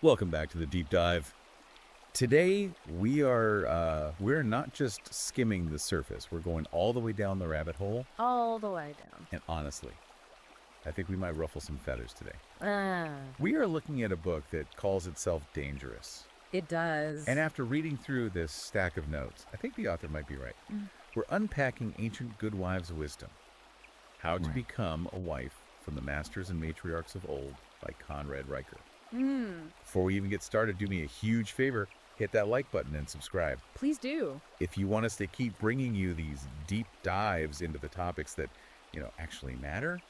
Welcome back to the deep dive. Today we're not just skimming the surface. We're going all the way down the rabbit hole. All the way down. And honestly, I think we might ruffle some feathers today. Ah, We are looking at a book that calls itself Dangerous. it does. And after reading through this stack of notes, I think the author might be right. We're unpacking ancient good wives' wisdom. How to Become a Wife from the Masters and Matriarchs of Old by Conrad Riker. Before we even get started, do me a huge favor. Hit that like button and subscribe. Please do. If you want us to keep bringing you these deep dives into the topics that, actually matter,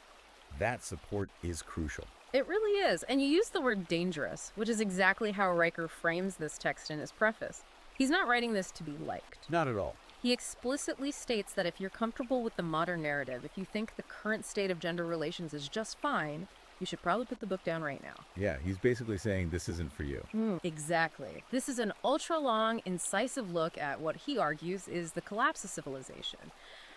that support is crucial. It really is. And you use the word dangerous, which is exactly how Riker frames this text in his preface. He's not writing this to be liked. Not at all. He explicitly states that if you're comfortable with the modern narrative, if you think the current state of gender relations is just fine, you should probably put the book down right now. Yeah, he's basically saying this isn't for you. Exactly. This is an ultra-long, incisive look at what he argues is the collapse of civilization.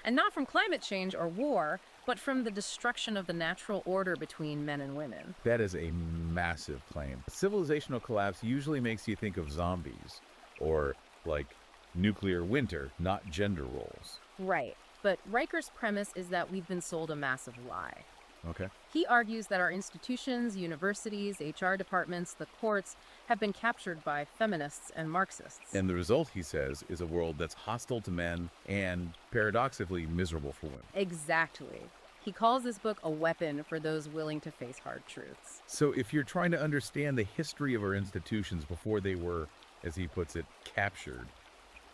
And not from climate change or war, but from the destruction of the natural order between men and women. That is a massive claim. Civilizational collapse usually makes you think of zombies or like nuclear winter, not gender roles. Right. But Riker's premise is that we've been sold a massive lie. Okay. He argues that our institutions, universities, HR departments, the courts have been captured by feminists and Marxists. And the result, he says, is a world that's hostile to men and, paradoxically, miserable for women. Exactly. He calls this book a weapon for those willing to face hard truths. So if you're trying to understand the history of our institutions before they were, as he puts it, captured,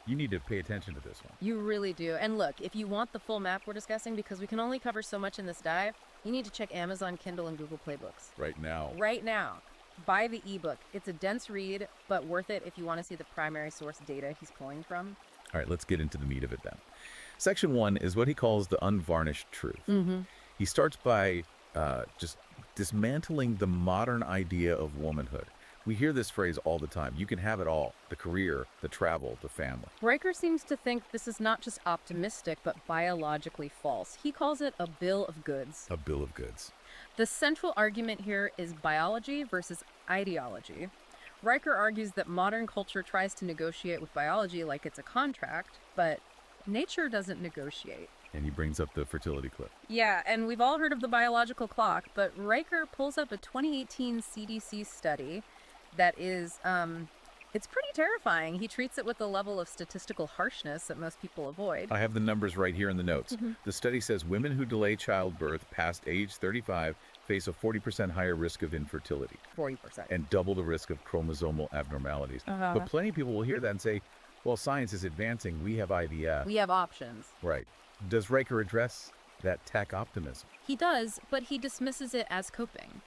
you need to pay attention to this one. You really do. And look, if you want the full map we're discussing, because we can only cover so much in this dive, you need to check Amazon Kindle and Google Play Books. Right now. Right now. Buy the ebook. It's a dense read, but worth it if you want to see the primary source data he's pulling from. All right, let's get into the meat of it then. Section 1 is what he calls the unvarnished truth. He starts by just dismantling the modern idea of womanhood. We hear this phrase all the time. You can have it all: the career, the travel, the family. Riker seems to think this is not just optimistic, but biologically false. He calls it a bill of goods. A bill of goods. The central argument here is biology versus ideology. Riker argues that modern culture tries to negotiate with biology like it's a contract, but nature doesn't negotiate. And he brings up the fertility clip. Yeah, and we've all heard of the biological clock, but Riker pulls up a 2018 CDC study that is, it's pretty terrifying. He treats it with a level of statistical harshness that most people avoid. I have the numbers right here in the notes. The study says women who delay childbirth past age 35 face a 40% higher risk of infertility. 40%. And double the risk of chromosomal abnormalities. But plenty of people will hear that and say, well, science is advancing. We have IVF. We have options. Right. Does Riker address that tech optimism? He does, but he dismisses it as coping.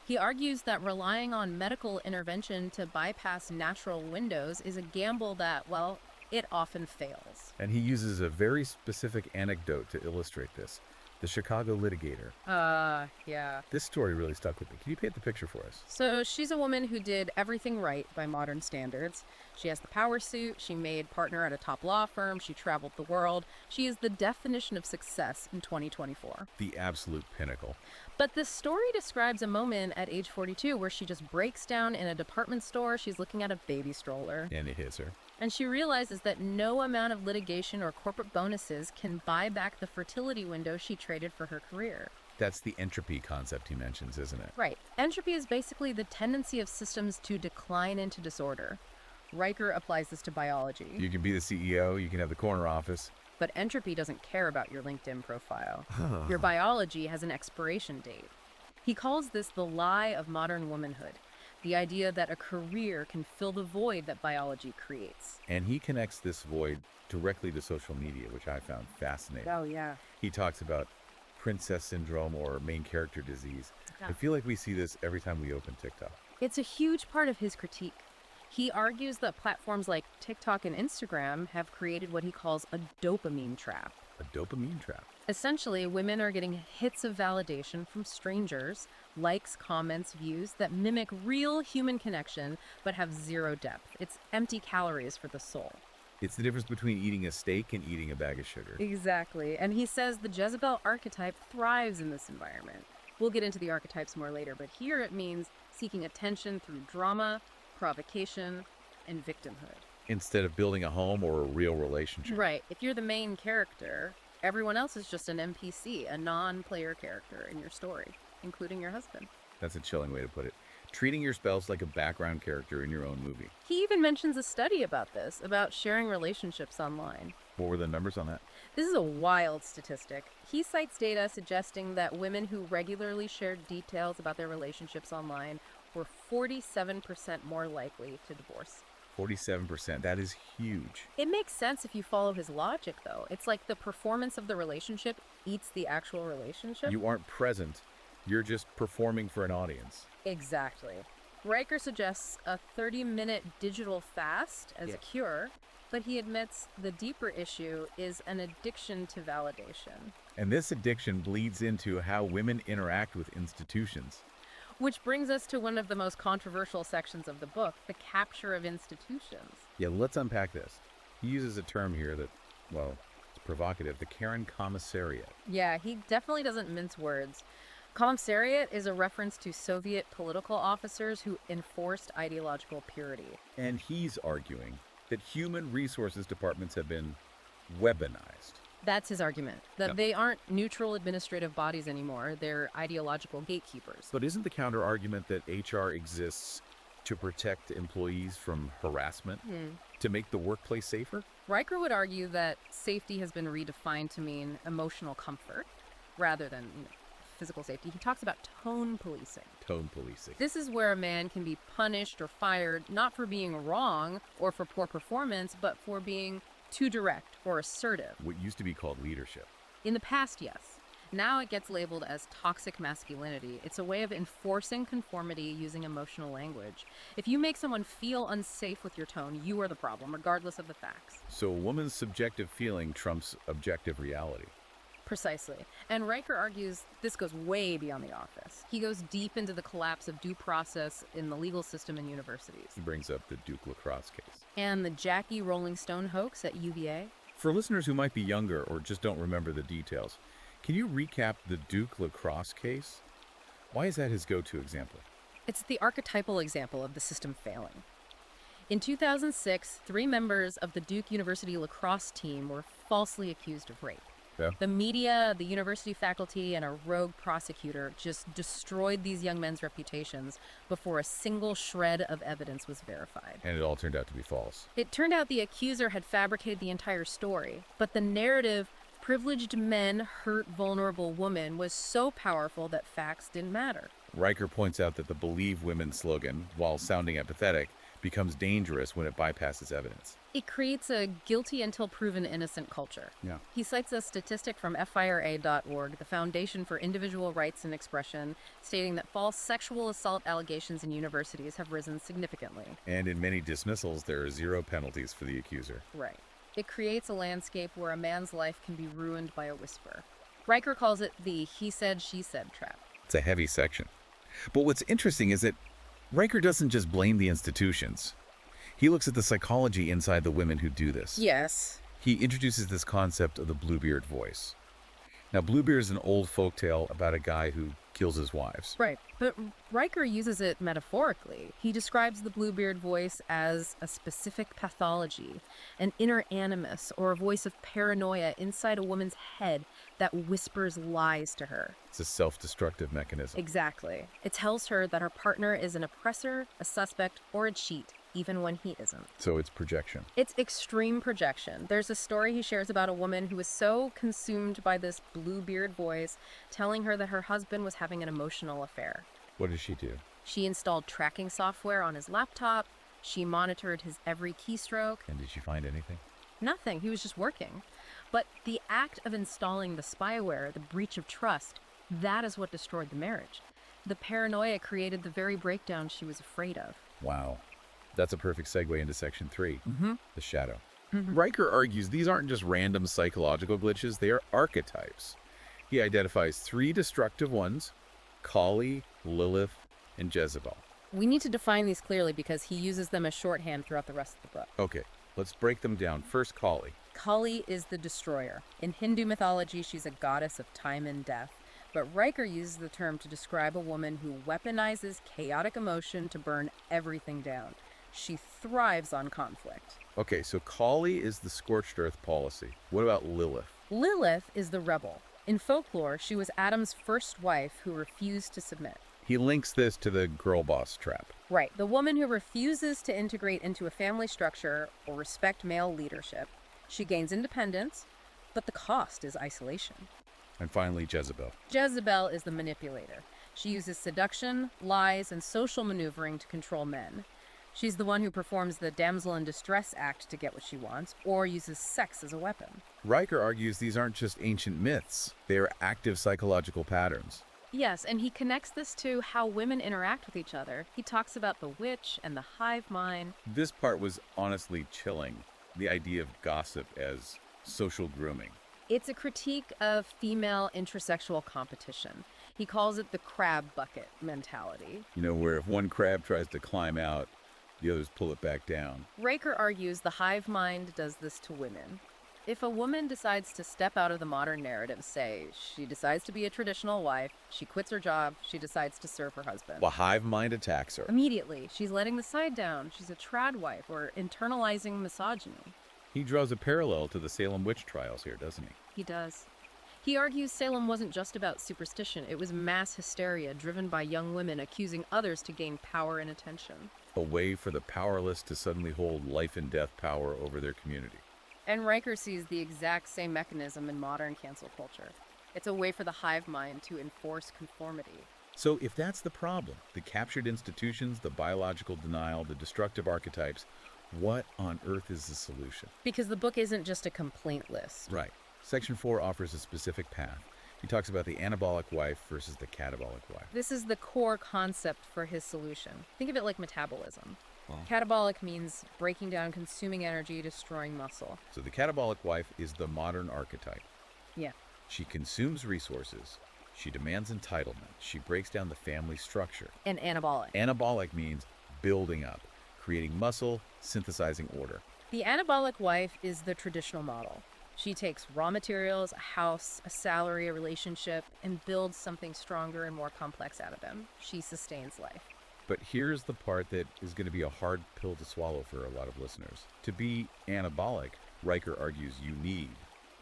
He argues that relying on medical intervention to bypass natural windows is a gamble that, well, it often fails. And he uses a very specific anecdote to illustrate this. The Chicago litigator. Yeah. This story really stuck with me. Can you paint the picture for us? So she's a woman who did everything right by modern standards. She has the power suit, she made partner at a top law firm, she traveled the world. She is the definition of success in 2024. The absolute pinnacle. But this story describes a moment at age 42 where she just breaks down in a department store. She's looking at a baby stroller. And it hits her. And she realizes that no amount of litigation or corporate bonuses can buy back the fertility window she traded for her career. That's the entropy concept he mentions, isn't it? Right. Entropy is basically the tendency of systems to decline into disorder. Riker applies this to biology. You can be the CEO, you can have the corner office. But entropy doesn't care about your LinkedIn profile. Your biology has an expiration date. He calls this the lie of modern womanhood. The idea that a career can fill the void that biology creates. And he connects this void directly to social media, which I found fascinating. Oh, yeah. He talks about princess syndrome or main character disease. Yeah. I feel like we see this every time we open TikTok. It's a huge part of his critique. He argues that platforms like TikTok and Instagram have created what he calls a dopamine trap. A dopamine trap. Essentially, women are getting hits of validation from strangers, likes, comments, views that mimic real human connection but have zero depth. It's empty calories for the soul. It's the difference between eating a steak and eating a bag of sugar. Exactly. And he says the Jezebel archetype thrives in this environment. We'll get into the archetypes more later, but here it means seeking attention through drama, provocation, and victimhood. Instead of building a home or a real relationship. Right. If you're the main character, everyone else is just an NPC, a non-player character in your story, including your husband. That's a chilling way to put it. Treating your spouse like a background character in your own movie. He even mentions a study about this, about sharing relationships online. What were the numbers on that? This is a wild statistic. He cites data suggesting that women who regularly shared details about their relationships online were 47% more likely to divorce. 47%. That is huge. It makes sense if you follow his logic, though. It's like the performance of the relationship eats the actual relationship. You aren't present. You're just performing for an audience. Exactly. Riker suggests a 30-minute digital fast as a cure, but he admits the deeper issue is an addiction to validation. And this addiction bleeds into how women interact with institutions. Which brings us to one of the most controversial sections of the book, the capture of institutions. Yeah, let's unpack this. He uses a term here that, well, it's provocative, the Karen Commissariat. Yeah, he definitely doesn't mince words. Commissariat is a reference to Soviet political officers who enforced ideological purity. And he's arguing that human resources departments have been weaponized. That's his argument, that they aren't neutral administrative bodies anymore, they're ideological gatekeepers. But isn't the counter-argument that HR exists to protect employees from harassment, to make the workplace safer? Riker would argue that safety has been redefined to mean emotional comfort rather than physical safety. He talks about tone policing. Tone policing. This is where a man can be punished or fired not for being wrong or for poor performance, but for being too direct or assertive. What used to be called leadership. In the past, yes. Now it gets labeled as toxic masculinity. It's a way of enforcing conformity using emotional language. If you make someone feel unsafe with your tone, you are the problem, regardless of the facts. So a woman's subjective feeling trumps objective reality. Precisely. And Riker argues this goes way beyond the office. He goes deep into the collapse of due process in the legal system in universities. He brings up the Duke lacrosse case. And the Jackie Rolling Stone hoax at UVA. For listeners who might be younger or just don't remember the details, can you recap the Duke lacrosse case? Why is that his go-to example? It's the archetypal example of the system failing. In 2006, 3 members of the Duke University lacrosse team were falsely accused of rape. Yeah. The media, the university faculty, and a rogue prosecutor just destroyed these young men's reputations before a single shred of evidence was verified. And it all turned out to be false. It turned out the accuser had fabricated the entire story, but the narrative, privileged men hurt vulnerable women, was so powerful that facts didn't matter. Riker points out that the Believe Women slogan, while sounding empathetic, becomes dangerous when it bypasses evidence. It creates a guilty until proven innocent culture. Yeah. He cites a statistic from FIRA.org, the Foundation for Individual Rights and Expression, stating that false sexual assault allegations in universities have risen significantly. And in many dismissals, there are 0 penalties for the accuser. Right. It creates a landscape where a man's life can be ruined by a whisper. Riker calls it the he said, she said trap. It's a heavy section. But what's interesting is that Riker doesn't just blame the institutions. He looks at the psychology inside the women who do this. Yes. He introduces this concept of the Bluebeard voice. Now, Bluebeard is an old folktale about a guy who kills his wives. Right. But Riker uses it metaphorically. He describes the Bluebeard voice as a specific pathology, an inner animus, or a voice of paranoia inside a woman's head that whispers lies to her. It's a self-destructive mechanism. Exactly. It tells her that her partner is an oppressor, a suspect, or a cheat, even when he isn't. So it's projection. It's extreme projection. There's a story he shares about a woman who was so consumed by this Bluebeard voice, telling her that her husband was having an emotional affair. What does she do? She installed tracking software on his laptop. She monitored his every keystroke. And did she find anything? Nothing. He was just working. But the act of installing the spyware, the breach of trust, that is what destroyed the marriage. The paranoia created the very breakdown she was afraid of. Wow. That's a perfect segue into section 3, the shadow. Mm-hmm. Riker argues these aren't just random psychological glitches, they are archetypes. He identifies 3 destructive ones: Kali, Lilith, and Jezebel. We need to define these clearly because he uses them as shorthand throughout the rest of the book. Okay, let's break them down. First, Kali. Kali is the destroyer. In Hindu mythology, she's a goddess of time and death. But Riker uses the term to describe a woman who weaponizes chaotic emotion to burn everything down. She thrives on conflict. Okay, so Kali is the scorched earth policy. What about Lilith? Lilith is the rebel. In folklore, she was Adam's first wife who refused to submit. He links this to the girl boss trap. Right, the woman who refuses to integrate into a family structure or respect male leadership. She gains independence, but the cost is isolation. And finally, Jezebel. Jezebel is the manipulator. She uses seduction, lies, and social maneuvering to control men. She's the one who performs the damsel in distress act to get what she wants, or uses sex as a weapon. Riker argues these aren't just ancient myths, they are active psychological patterns. Yes, and he connects this to how women interact with each other. He talks about the witch and the hive mind. This part was honestly chilling, the idea of gossip as social grooming. It's a critique of female intersexual competition. He calls it the crab bucket mentality. You know, where if one crab tries to climb out, the others pull it back down. Riker argues the hive mind does this to women. If a woman decides to step out of the modern narrative, say, she decides to be a traditional wife, she quits her job, she decides to serve her husband. The hive mind attacks her. Immediately, she's letting the side down, she's a trad wife, or internalizing misogyny. He draws a parallel to the Salem witch trials here, doesn't he? He does. He argues Salem wasn't just about superstition, it was mass hysteria driven by young women accusing others to gain power and attention. A way for the powerless to suddenly hold life and death power over their community. And Riker sees the exact same mechanism in modern cancel culture. It's a way for the hive mind to enforce conformity. So if that's the problem, the captured institutions, the biological denial, the destructive archetypes, what on earth is the solution? Because the book isn't just a complaint list. Right. Section 4 offers a specific path. He talks about the anabolic wife versus the catabolic wife. This is the core concept for his solution. Think of it like metabolism. Catabolic means breaking down consuming energy, destroying muscle. So the catabolic wife is the modern archetype. Yeah. She consumes resources. She demands entitlement. She breaks down the family structure. And anabolic. Anabolic means building up, creating muscle, synthesizing order. The anabolic wife is the traditional model. She takes raw materials, a house, a salary, a relationship, and builds something stronger and more complex out of them. She sustains life. But here's the part that is going to be a hard pill to swallow for a lot of listeners. To be anabolic, Riker argues you need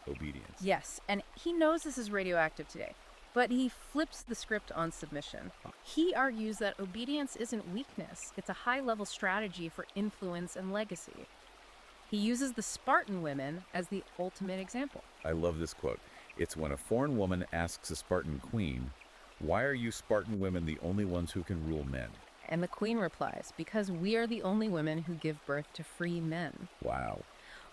obedience. Yes, and he knows this is radioactive today, but he flips the script on submission. He argues that obedience isn't weakness, it's a high-level strategy for influence and legacy. He uses the Spartan women as the ultimate example. I love this quote. It's when a foreign woman asks a Spartan queen, "Why are you Spartan women the only ones who can rule men?" And the queen replies, because we are the only women who give birth to free men. Wow.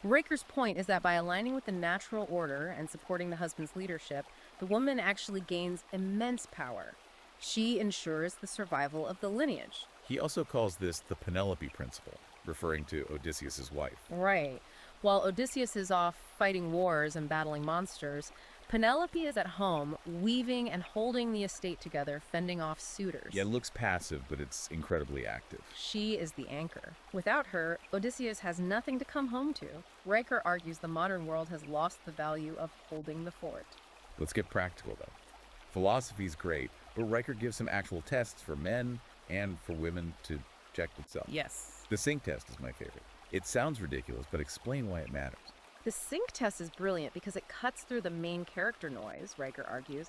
Riker's point is that by aligning with the natural order and supporting the husband's leadership, the woman actually gains immense power. She ensures the survival of the lineage. He also calls this the Penelope principle, referring to Odysseus' wife. Right. While Odysseus is off fighting wars and battling monsters, Penelope is at home, weaving and holding the estate together, fending off suitors. Yeah, it looks passive, but it's incredibly active. She is the anchor. Without her, Odysseus has nothing to come home to. Riker argues the modern world has lost the value of holding the fort. Let's get practical, though. Philosophy's great, but Riker gives some actual tests for men and for women to check itself. Yes. The sync test is my favorite. It sounds ridiculous, but explain why it matters. The sync test is brilliant because it cuts through the main character noise, Riker argues.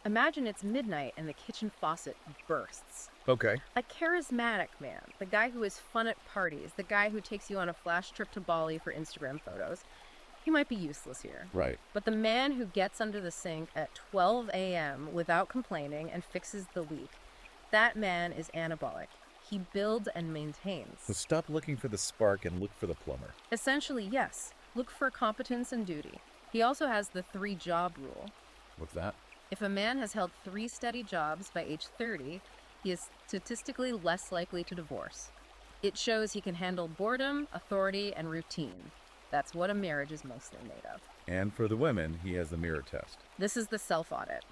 Imagine it's midnight and the kitchen faucet bursts. Okay. A charismatic man, the guy who is fun at parties, the guy who takes you on a flash trip to Bali for Instagram photos. He might be useless here. Right. But the man who gets under the sink at 12 a.m. without complaining and fixes the leak, that man is anabolic. He builds and maintains. So stop looking for the spark and look for the plumber. Essentially, yes. Look for competence and duty. He also has the 3-job rule. What's that? If a man has held 3 steady jobs by age 30, he is statistically less likely to divorce. It shows he can handle boredom, authority, and routine. That's what a marriage is mostly made of. And for the women, he has the mirror test. This is the self-audit.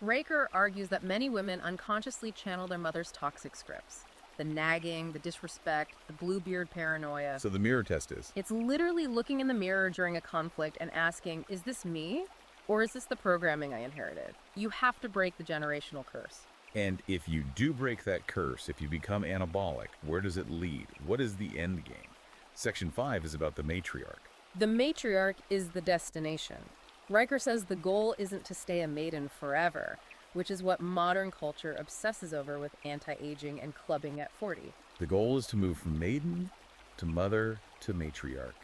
Riker argues that many women unconsciously channel their mother's toxic scripts. The nagging, the disrespect, the bluebeard paranoia. So the mirror test is? It's literally looking in the mirror during a conflict and asking, is this me? Or is this the programming I inherited? You have to break the generational curse. And if you do break that curse, if you become anabolic, where does it lead? What is the end game? Section 5 is about the matriarch. The matriarch is the destination. Riker says the goal isn't to stay a maiden forever, which is what modern culture obsesses over with anti-aging and clubbing at 40. The goal is to move from maiden to mother to matriarch.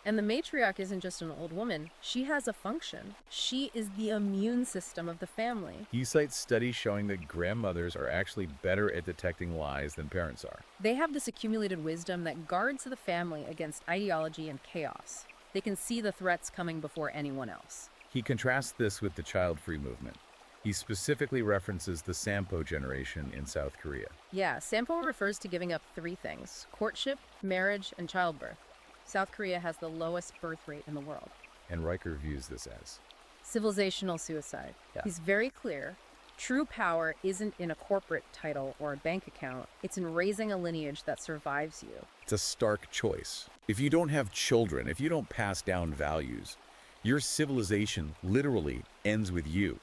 And the matriarch isn't just an old woman. She has a function. She is the immune system of the family. He cites studies showing that grandmothers are actually better at detecting lies than parents are. They have this accumulated wisdom that guards the family against ideology and chaos. They can see the threats coming before anyone else. He contrasts this with the child-free movement. He specifically references the Sampo generation in South Korea. Yeah, Sampo refers to giving up 3 things: courtship, marriage, and childbirth. South Korea has the lowest birth rate in the world. And Riker views this as Civilizational suicide. Yeah. He's very clear. True power isn't in a corporate title or a bank account. It's in raising a lineage that survives you. it's a stark choice. If you don't have children, if you don't pass down values, your civilization literally ends with you.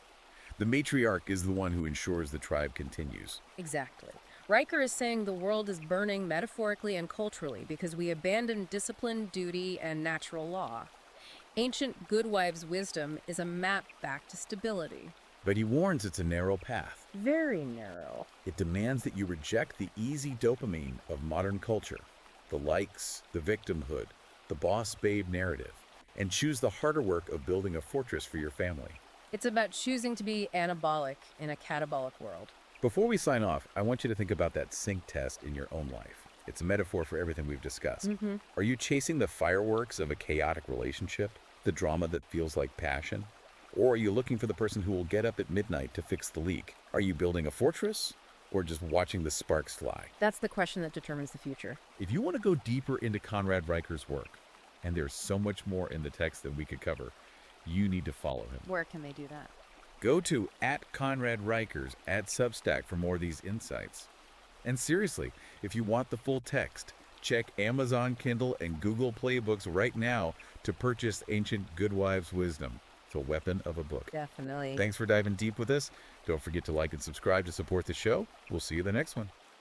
The matriarch is the one who ensures the tribe continues. Exactly. Riker is saying the world is burning metaphorically and culturally because we abandon discipline, duty, and natural law. Ancient good wives' wisdom is a map back to stability. But he warns it's a narrow path. Very narrow. It demands that you reject the easy dopamine of modern culture, the likes, the victimhood, the boss babe narrative, and choose the harder work of building a fortress for your family. It's about choosing to be anabolic in a catabolic world. Before we sign off, I want you to think about that sync test in your own life. It's a metaphor for everything we've discussed. Are you chasing the fireworks of a chaotic relationship, the drama that feels like passion? Or are you looking for the person who will get up at midnight to fix the leak? Are you building a fortress or just watching the sparks fly? That's the question that determines the future. If you want to go deeper into Conrad Riker's work, and there's so much more in the text that we could cover, you need to follow him. Where can they do that? Go to @ConradRikers at Substack for more of these insights. And seriously, if you want the full text, check Amazon Kindle and Google Play Books right now to purchase Ancient Good Wives' Wisdom. It's a weapon of a book. Definitely. Thanks for diving deep with us. Don't forget to like and subscribe to support the show. We'll see you the next one.